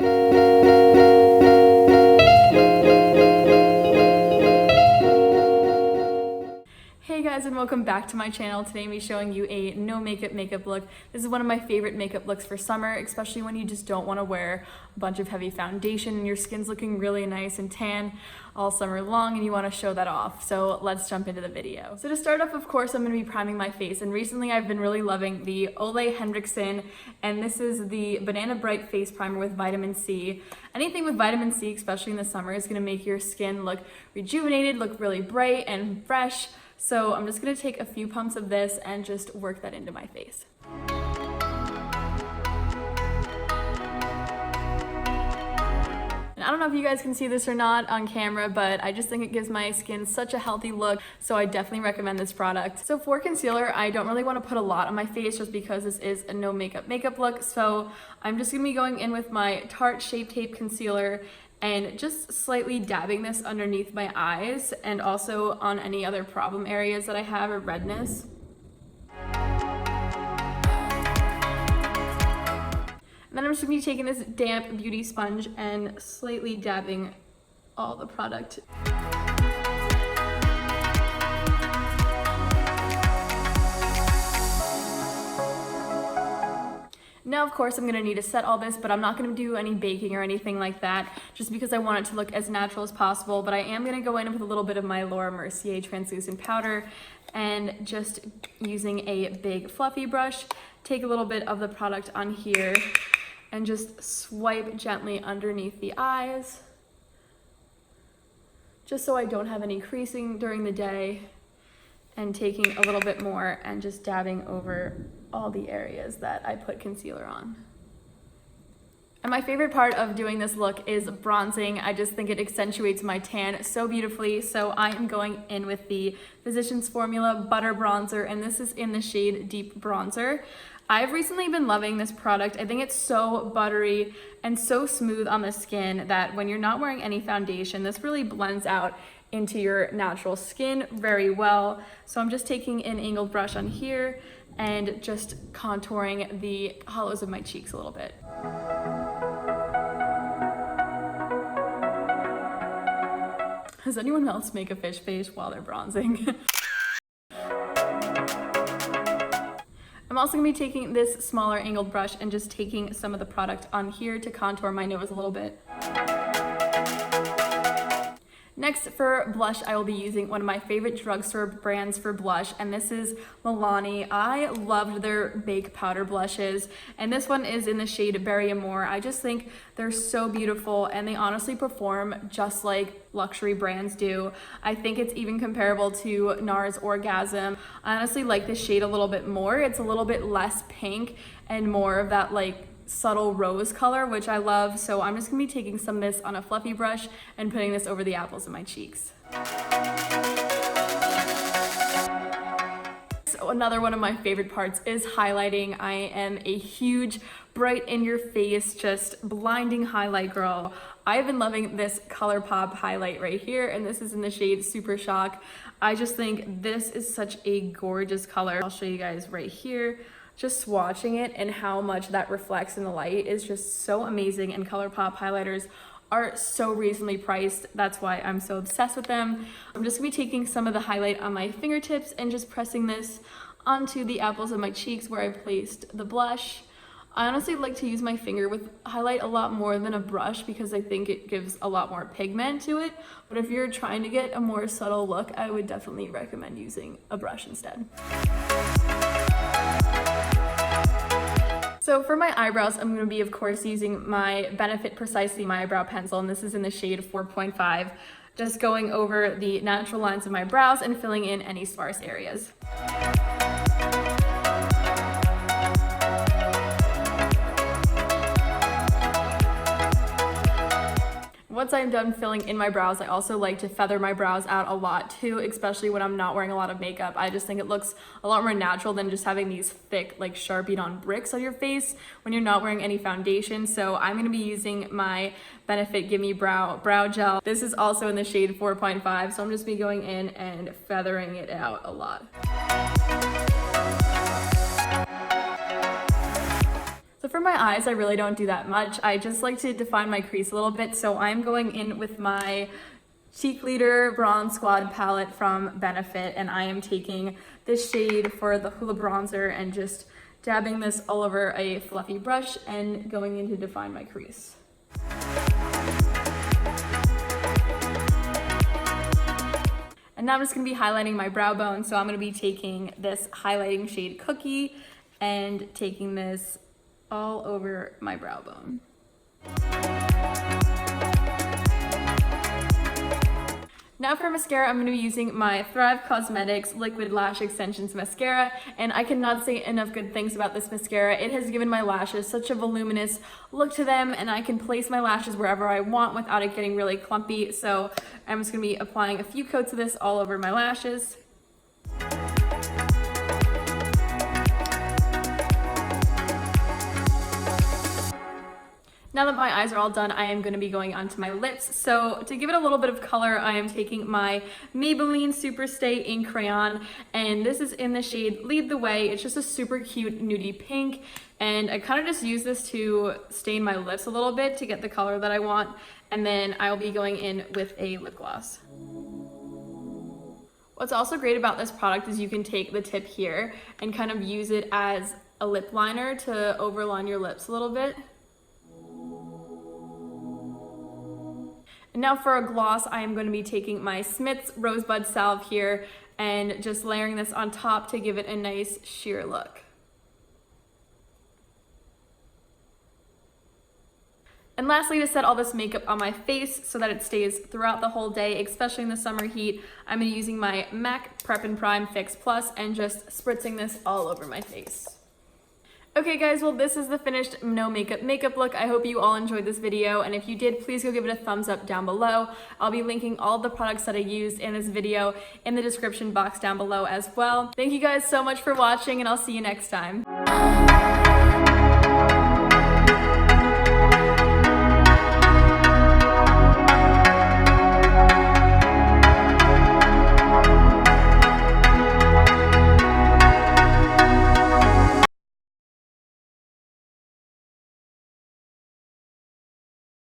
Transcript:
Hey guys, and welcome back to my channel. Today I'm showing you a no makeup look. This is one of my favorite makeup looks for summer, especially when you just don't want to wear a bunch of heavy foundation and your skin's looking really nice and tan all summer long and you want to show that off. So let's jump into the video. So to start off, of course, I'm going to be priming my face, and recently I've been really loving the Olay Henrickson, and this is the Banana Bright Face Primer with vitamin C. Anything with vitamin C, especially in the summer, is going to make your skin look rejuvenated, look really bright and fresh. So I'm just going to take a few pumps of this and just work that into my face. And I don't know if you guys can see this or not on camera, but I just think it gives my skin such a healthy look, so I definitely recommend this product. So for concealer, I don't really want to put a lot on my face just because this is a no makeup look, so I'm just going to be going in with my Tarte Shape Tape Concealer and just slightly dabbing this underneath my eyes and also on any other problem areas that I have or redness. And then I'm just gonna be taking this damp beauty sponge and slightly dabbing all the product. Now, of course, I'm going to need to set all this, but I'm not going to do any baking or anything like that, just because I want it to look as natural as possible. But I am going to go in with a little bit of my Mercier translucent powder and just using a big fluffy brush, take a little bit of the product on here and just swipe gently underneath the eyes, just so I don't have any creasing during the day, and taking a little bit more and just dabbing over all the areas that I put concealer on. And my favorite part of doing this look is bronzing. I just think it accentuates my tan so beautifully. So I am going in with the Physicians Formula Butter Bronzer, and this is in the shade Deep Bronzer. I've recently been loving this product. I think it's so buttery and so smooth on the skin that when you're not wearing any foundation, this really blends out into your natural skin very well. So I'm just taking an angled brush on here and just contouring the hollows of my cheeks a little bit. Does anyone else make a fish face while they're bronzing? I'm also gonna be taking this smaller angled brush and just taking some of the product on here to contour my nose a little bit. Next, for blush, I will be using one of my favorite drugstore brands for blush, and this is Milani. I loved their Bake Powder blushes, and this one is in the shade Berry Amore. I just think they're so beautiful, and they honestly perform just like luxury brands do. I think it's even comparable to NARS Orgasm. I honestly like this shade a little bit more. It's a little bit less pink and more of that like subtle rose color, which I love. So I'm just gonna be taking some of this on a fluffy brush and putting this over the apples of my cheeks. So another one of my favorite parts is highlighting. I am a huge bright in your face, just blinding highlight girl. I've been loving this Colourpop highlight right here, and this is in the shade Super Shock. I just think this is such a gorgeous color. I'll show you guys right here. Just swatching it and how much that reflects in the light is just so amazing, and Colourpop highlighters are so reasonably priced. That's why I'm so obsessed with them. I'm just gonna be taking some of the highlight on my fingertips and just pressing this onto the apples of my cheeks where I placed the blush. I honestly like to use my finger with highlight a lot more than a brush because I think it gives a lot more pigment to it. But if you're trying to get a more subtle look, I would definitely recommend using a brush instead. So for my eyebrows, I'm going to be, of course, using my Benefit Precisely My Eyebrow Pencil, and this is in the shade 4.5. Just going over the natural lines of my brows and filling in any sparse areas. Once I'm done filling in my brows, I also like to feather my brows out a lot too, especially when I'm not wearing a lot of makeup. I just think it looks a lot more natural than just having these thick, like Sharpied on bricks on your face when you're not wearing any foundation. So I'm gonna be using my Benefit Gimme Brow Gel. This is also in the shade 4.5, so I'm just gonna be going in and feathering it out a lot. So So for my eyes, I really don't do that much. I just like to define my crease a little bit. So I'm going in with my Cheekleader Bronze Squad palette from Benefit, and I am taking this shade for the Hoola bronzer and just dabbing this all over a fluffy brush and going in to define my crease. And now I'm just going to be highlighting my brow bone, so I'm going to be taking this highlighting shade Cookie and taking this all over my brow bone. Now for mascara, I'm going to be using my Thrive Causemetics Liquid Lash Extensions Mascara, and I cannot say enough good things about this mascara. It has given my lashes such a voluminous look to them, and I can place my lashes wherever I want without it getting really clumpy. So I'm just going to be applying a few coats of this all over my lashes. Now that my eyes are all done, I am going to be going onto my lips. So to give it a little bit of color, I am taking my Maybelline Superstay Ink Crayon, and this is in the shade Lead the Way. It's just a super cute nudie pink, and I kind of just use this to stain my lips a little bit to get the color that I want, and then I'll be going in with a lip gloss. What's also great about this product is you can take the tip here and kind of use it as a lip liner to overline your lips a little bit. And now for a gloss, I am going to be taking my Smith's Rosebud Salve here and just layering this on top to give it a nice sheer look. And lastly, to set all this makeup on my face so that it stays throughout the whole day, especially in the summer heat, I'm going to be using my MAC Prep and Prime Fix Plus and just spritzing this all over my face. Okay guys, well this is the finished no makeup look. I hope you all enjoyed this video, and if you did, please go give it a thumbs up down below. I'll be linking all of the products that I used in this video in the description box down below as well. Thank you guys so much for watching, and I'll see you next time.